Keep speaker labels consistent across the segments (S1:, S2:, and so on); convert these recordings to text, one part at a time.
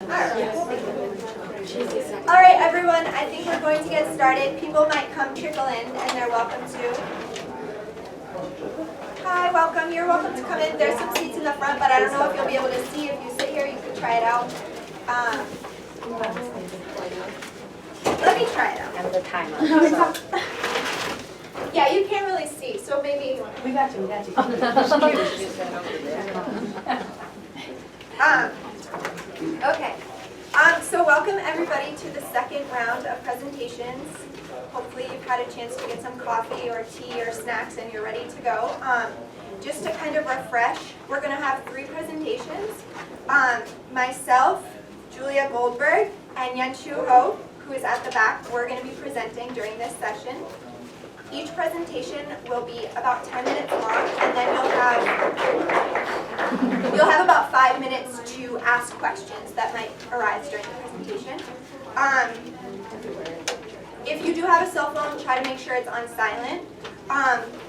S1: Alright everyone, I think we're going to get started. People might come trickle in and they're welcome to. Hi, welcome. You're welcome to come in. There's some seats in the front, but I don't know if you'll be able to see. If you sit here, you can try it out. Let me try it out.
S2: And the timer.
S1: Yeah, you can't really see, so maybe.
S3: We got you.
S1: Okay. So welcome everybody to the second round of presentations. Hopefully you've had a chance to get some coffee or tea or snacks and you're ready to go. Just to kind of refresh, we're going to have 3 presentations. Myself, Julia Goldberg, and Yanshu Ho, who is at the back, we're going to be presenting during this session. Each presentation will be about 10 minutes long, and then you'll have about 5 minutes to ask questions that might arise during the presentation. If you do have a cell phone, try to make sure it's on silent.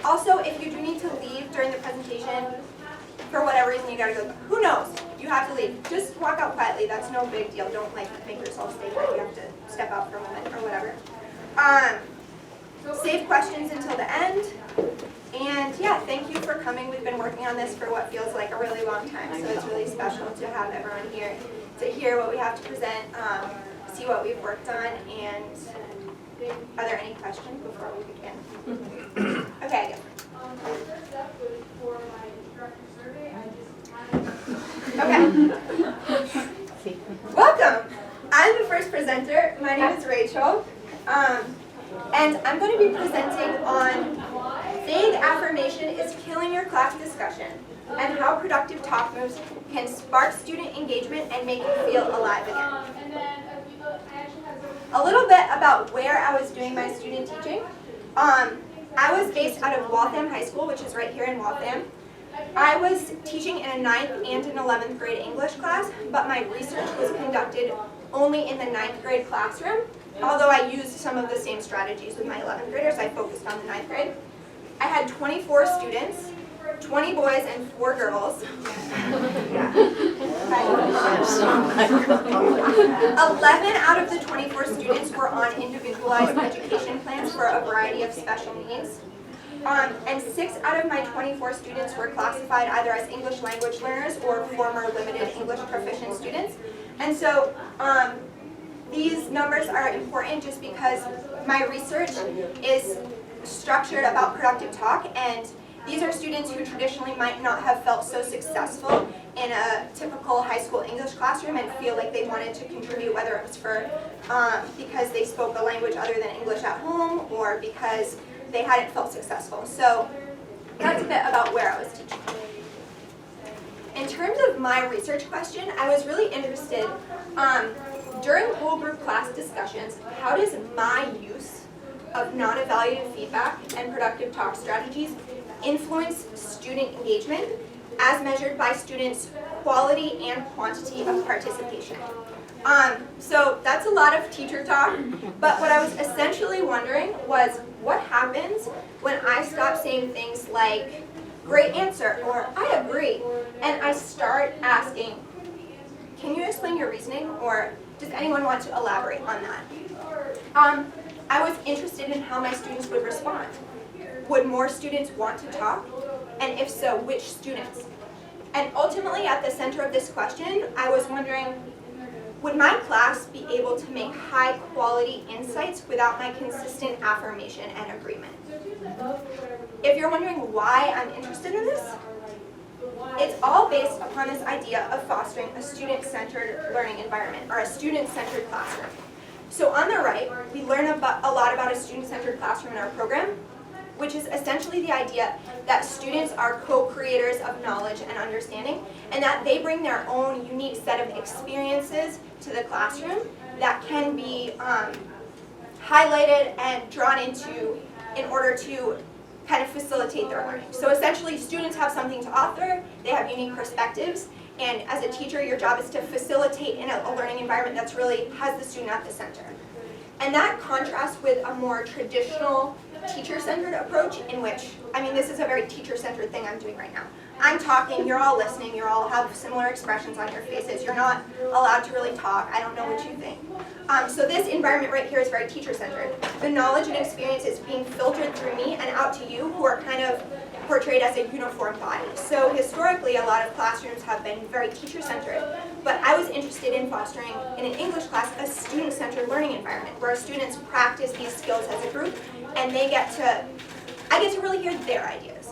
S1: Also, if you do need to leave during the presentation, for whatever reason you gotta go, who knows? You have to leave. Just walk out quietly. That's no big deal. Don't make yourself stay here. You have to step out for a moment or whatever. Save questions until the end. And yeah, thank you for coming. We've been working on this for what feels like a really long time, so it's really special to have everyone here to hear what we have to present, see what we've worked on, and are there any questions before we begin? Okay. Okay. Welcome. I'm the first presenter. My name is Rachel. And I'm going to be presenting on vague affirmation is killing your class discussion and how productive talk moves can spark student engagement and make you feel alive again. A little bit about where I was doing my student teaching. I was based out of Waltham High School, which is right here in Waltham. I was teaching in a 9th and an 11th grade English class, but my research was conducted only in the 9th grade classroom. Although I used some of the same strategies with my 11th graders, I focused on the 9th grade. I had 24 students, 20 boys and 4 girls. 11 out of the 24 students were on individualized education plans for a variety of special needs. And 6 out of my 24 students were classified either as English language learners or former limited English proficient students. And so these numbers are important just because my research is structured about productive talk, and these are students who traditionally might not have felt so successful in a typical high school English classroom and feel like they wanted to contribute, whether it was for because they spoke a language other than English at home or because they hadn't felt successful. So that's a bit about where I was teaching. In terms of my research question, I was really interested during whole group class discussions, how does my use of non-evaluative feedback and productive talk strategies influence student engagement as measured by students' quality and quantity of participation? So that's a lot of teacher talk, but what I was essentially wondering was what happens when I stop saying things like, great answer, or I agree, and I start asking, can you explain your reasoning, or does anyone want to elaborate on that? I was interested in how my students would respond. Would more students want to talk? And if so, which students? And ultimately, at the center of this question, I was wondering, would my class be able to make high-quality insights without my consistent affirmation and agreement? If you're wondering why I'm interested in this, it's all based upon this idea of fostering a student-centered learning environment, or a student-centered classroom. So on the right, we learn a lot about a student-centered classroom in our program, which is essentially the idea that students are co-creators of knowledge and understanding, and that they bring their own unique set of experiences to the classroom that can be highlighted and drawn into in order to kind of facilitate their learning. So essentially, students have something to offer, they have unique perspectives, and as a teacher, your job is to facilitate in a learning environment that's really has the student at the center. And that contrasts with a more traditional teacher-centered approach in which, I mean, this is a very teacher-centered thing I'm doing right now, I'm talking, you're all listening, you all have similar expressions on your faces, you're not allowed to really talk, I don't know what you think. So this environment right here is very teacher-centered. The knowledge and experience is being filtered through me and out to you, who are kind of portrayed as a uniform body. So historically, a lot of classrooms have been very teacher-centered, but I was interested in fostering, in an English class, a student-centered learning environment where students practice these skills as a group, and I get to really hear their ideas.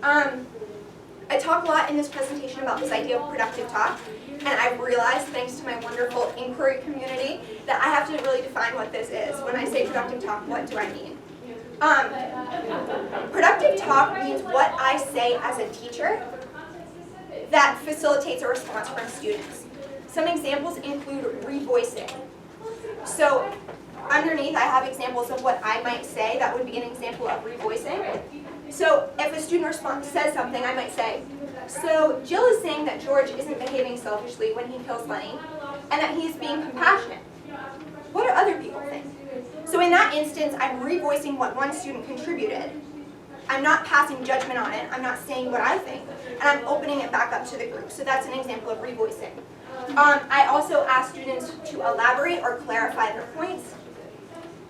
S1: I talk a lot in this presentation about this idea of productive talk, and I've realized, thanks to my wonderful inquiry community, that I have to really define what this is. When I say productive talk, what do I mean? Productive talk means what I say as a teacher that facilitates a response from students. Some examples include revoicing. So underneath, I have examples of what I might say that would be an example of revoicing. So if a student says something, I might say, so Jill is saying that George isn't behaving selfishly when he kills Lenny, and that he's being compassionate. What do other people think? So in that instance, I'm revoicing what one student contributed. I'm not passing judgment on it, I'm not saying what I think, and I'm opening it back up to the group. So that's an example of revoicing. I also ask students to elaborate or clarify their points.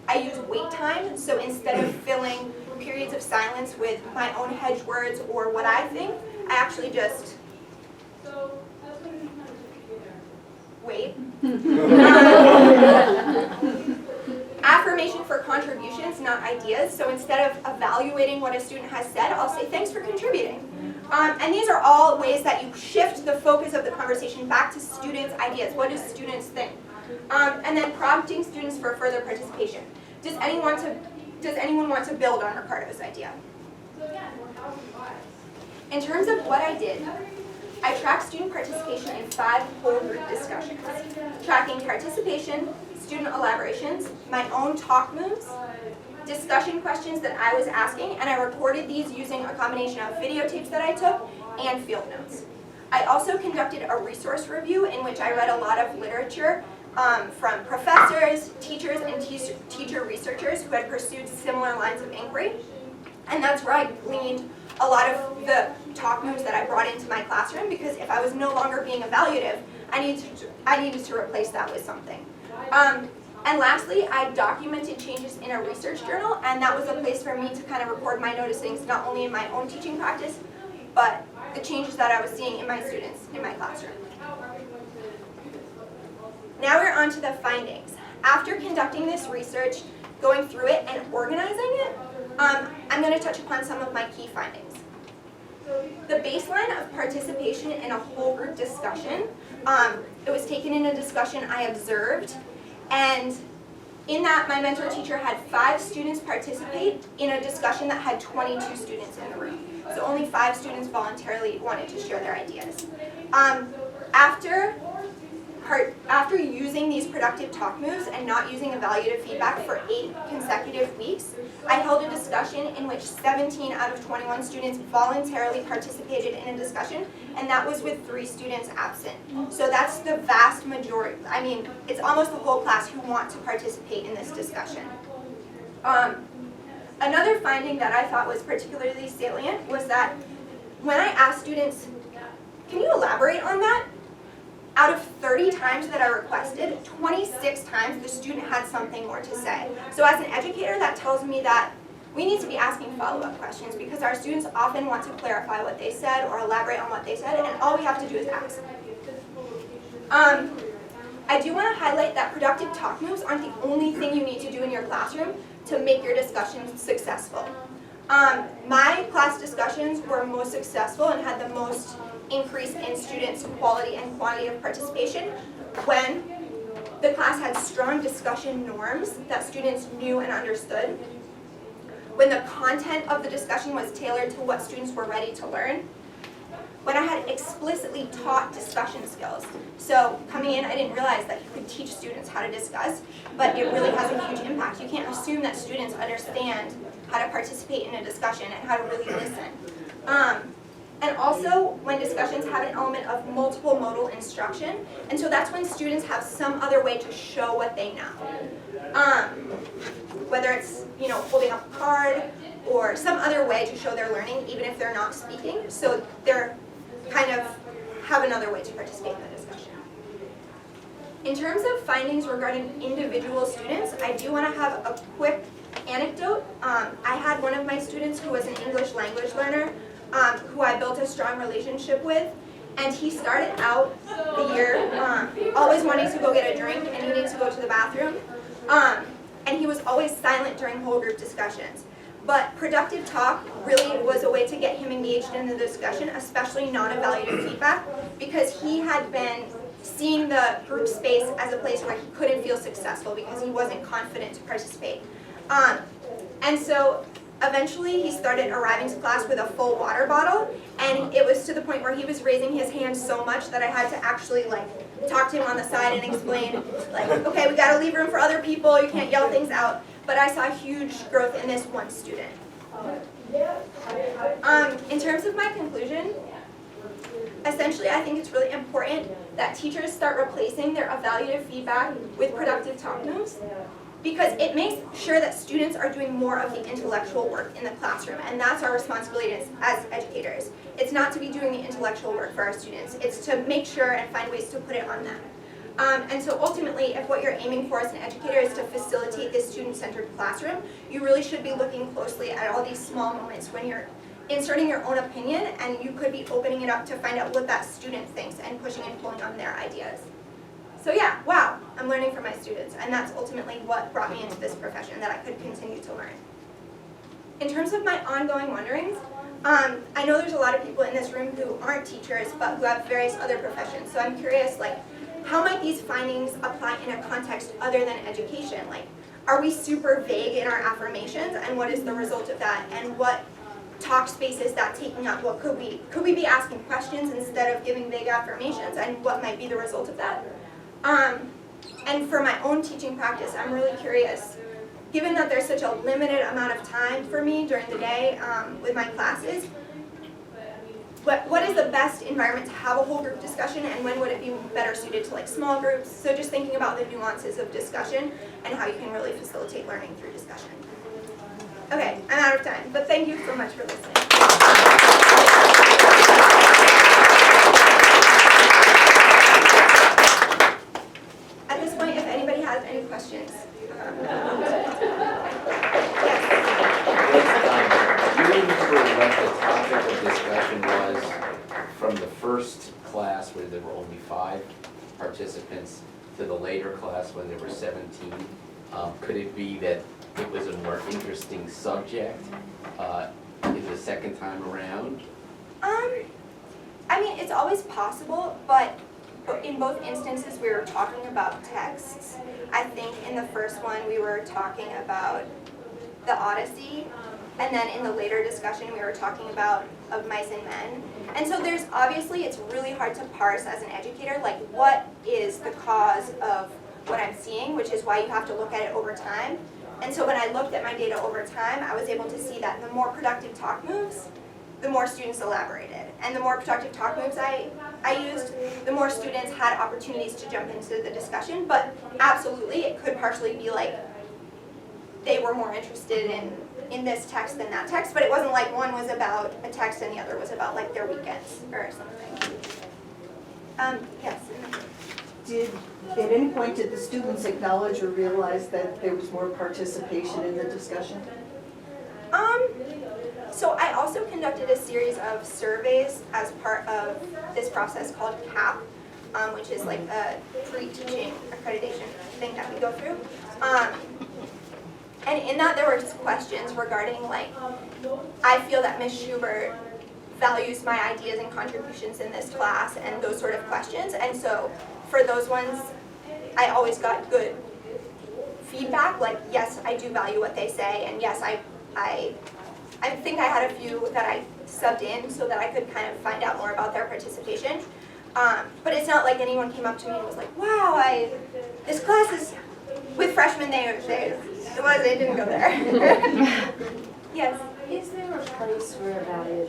S1: I use wait time, so instead of filling periods of silence with my own hedge words or what I think, I actually just wait. Affirmation for contributions, not ideas. So instead of evaluating what a student has said, I'll say thanks for contributing. And these are all ways that you shift the focus of the conversation back to students' ideas. What do students think? And then prompting students for further participation. Does anyone want to build on Ricardo's idea? In terms of what I did, I tracked student participation in 5 whole group discussions, tracking participation, student elaborations, my own talk moves, discussion questions that I was asking, and I recorded these using a combination of videotapes that I took and field notes. I also conducted a resource review in which I read a lot of literature from professors, teachers, and teacher researchers who had pursued similar lines of inquiry. And that's where I gleaned a lot of the talk moves that I brought into my classroom, because if I was no longer being evaluative, I needed to replace that with something. And lastly, I documented changes in a research journal, and that was a place for me to kind of record my noticings, not only in my own teaching practice, but the changes that I was seeing in my students in my classroom. Now we're on to the findings. After conducting this research, going through it, and organizing it, I'm going to touch upon some of my key findings. The baseline of participation in a whole group discussion, it was taken in a discussion I observed, and in that my mentor teacher had 5 students participate in a discussion that had 22 students in the room. So only 5 students voluntarily wanted to share their ideas. After using these productive talk moves and not using evaluative feedback for 8 consecutive weeks, I held a discussion in which 17 out of 21 students voluntarily participated in a discussion, and that was with 3 students absent. So that's the vast majority. I mean, it's almost the whole class who want to participate in this discussion. Another finding that I thought was particularly salient was that when I asked students, can you elaborate on that? Out of 30 times that I requested, 26 times the student had something more to say. So as an educator, that tells me that we need to be asking follow-up questions, because our students often want to clarify what they said or elaborate on what they said, and all we have to do is ask. I do want to highlight that productive talk moves aren't the only thing you need to do in your classroom to make your discussions successful. My class discussions were most successful and had the most increase in students' quality and quantity of participation when the class had strong discussion norms that students knew and understood, when the content of the discussion was tailored to what students were ready to learn, when I had explicitly taught discussion skills. So coming in, I didn't realize that you could teach students how to discuss, but it really has a huge impact. You can't assume that students understand how to participate in a discussion and how to really listen. And also when discussions have an element of multiple modal instruction, and so that's when students have some other way to show what they know. Whether it's holding up a card, or some other way to show their learning, even if they're not speaking, so they're kind of have another way to participate in the discussion. In terms of findings regarding individual students, I do want to have a quick anecdote. I had one of my students who was an English language learner who I built a strong relationship with, and he started out the year always wanting to go get a drink and needing to go to the bathroom, and he was always silent during whole group discussions. But productive talk really was a way to get him engaged in the discussion, especially non-evaluative feedback, because he had been seeing the group space as a place where he couldn't feel successful because he wasn't confident to participate. And so eventually he started arriving to class with a full water bottle, and it was to the point where he was raising his hand so much that I had to actually talk to him on the side and explain, okay, we gotta leave room for other people, you can't yell things out. But I saw huge growth in this one student. In terms of my conclusion, essentially I think it's really important that teachers start replacing their evaluative feedback with productive talk moves, because it makes sure that students are doing more of the intellectual work in the classroom, and that's our responsibility as educators. It's not to be doing the intellectual work for our students, it's to make sure and find ways to put it on them. And so ultimately, if what you're aiming for as an educator is to facilitate this student-centered classroom, you really should be looking closely at all these small moments when you're inserting your own opinion, and you could be opening it up to find out what that student thinks and pushing and pulling on their ideas. So yeah, wow, I'm learning from my students, and that's ultimately what brought me into this profession, that I could continue to learn. In terms of my ongoing wonderings, I know there's a lot of people in this room who aren't teachers, but who have various other professions, so I'm curious, how might these findings apply in a context other than education? Are we super vague in our affirmations, and what is the result of that? And what talk space is that taking up? What could we be asking questions instead of giving vague affirmations, and what might be the result of that? And for my own teaching practice, I'm really curious, given that there's such a limited amount of time for me during the day with my classes, what is the best environment to have a whole group discussion, and when would it be better suited to small groups? So just thinking about the nuances of discussion and how you can really facilitate learning through discussion. Okay, I'm out of time, but thank you so much for listening. At this point, if anybody has any questions.
S2: What the topic of discussion was from the first class where there were only 5 participants to the later class when there were 17. Could it be that it was a more interesting subject in the second time around?
S1: I mean, it's always possible, but in both instances we were talking about texts. I think in the first one we were talking about the Odyssey, and then in the later discussion we were talking about Of Mice and Men. And so there's obviously, it's really hard to parse as an educator, what is the cause of what I'm seeing, which is why you have to look at it over time. And so when I looked at my data over time, I was able to see that the more productive talk moves, the more students elaborated. And the more productive talk moves I used, the more students had opportunities to jump into the discussion. But absolutely, it could partially be they were more interested in this text than that text, but it wasn't one was about a text and the other was about their weekends or something. Yes.
S3: At any point did the students acknowledge or realize that there was more participation in the discussion?
S1: So I also conducted a series of surveys as part of this process called CAP, which is a pre-teaching accreditation thing that we go through. And in that there were questions regarding I feel that Ms. Schubert values my ideas and contributions in this class, and those sort of questions. And so for those ones, I always got good feedback, yes, I do value what they say, and yes, I think I had a few that I subbed in so that I could kind of find out more about their participation. But it's not anyone came up to me and was wow, this class is, with freshmen, it didn't go there. Yes?
S4: Is there a place for evaluative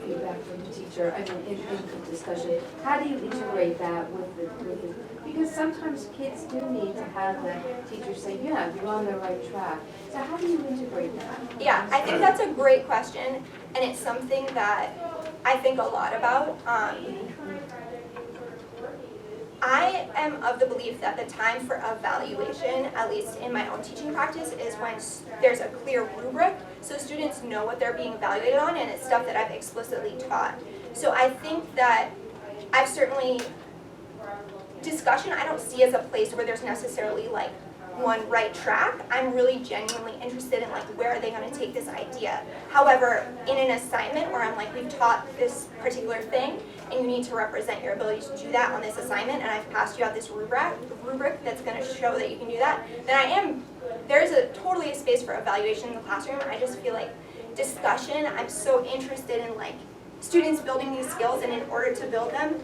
S4: feedback from the teacher, I mean, in the discussion? How do you integrate that with the, because sometimes kids do need to have the teacher say, yeah, you're on the right track. So how do you integrate that?
S1: Yeah, I think that's a great question, and it's something that I think a lot about. I am of the belief that the time for evaluation, at least in my own teaching practice, is when there's a clear rubric, so students know what they're being evaluated on, and it's stuff that I've explicitly taught. So I think that I've certainly, discussion I don't see as a place where there's necessarily like one right track. I'm really genuinely interested in like where are they going to take this idea. However, in an assignment where I'm like, we've taught this particular thing and you need to represent your ability to do that on this assignment, and I've passed you out this rubric that's going to show that you can do that, then there's totally a space for evaluation in the classroom. I just feel like discussion, I'm so interested in like students building these skills, and in order to build them,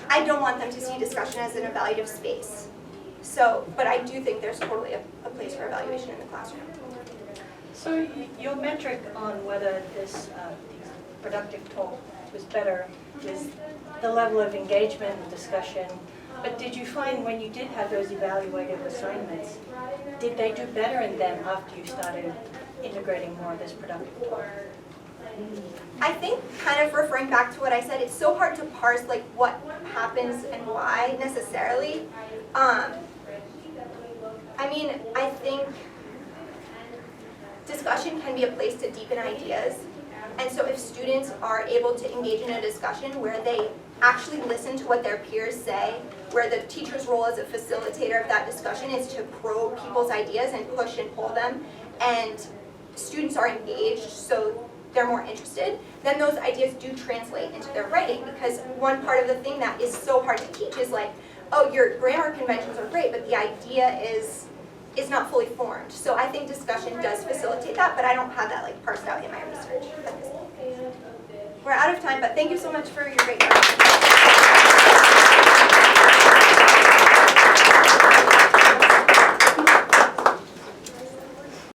S1: I don't want them to see discussion as an evaluative space. So, but I do think there's totally a place for evaluation in the classroom.
S5: So your metric on whether this productive talk was better is the level of engagement and discussion. But did you find when you did have those evaluative assignments, did they do better in them after you started integrating more of this productive talk?
S1: I think, kind of referring back to what I said, it's so hard to parse like what happens and why necessarily. I mean, I think discussion can be a place to deepen ideas. And so if students are able to engage in a discussion where they actually listen to what their peers say, where the teacher's role as a facilitator of that discussion is to probe people's ideas and push and pull them, and students are engaged so they're more interested, then those ideas do translate into their writing. Because one part of the thing that is so hard to teach is like, oh, your grammar conventions are great, but the idea is not fully formed. So I think discussion does facilitate that, but I don't have that like parsed out in my research. We're out of time, but thank you so much for your great questions.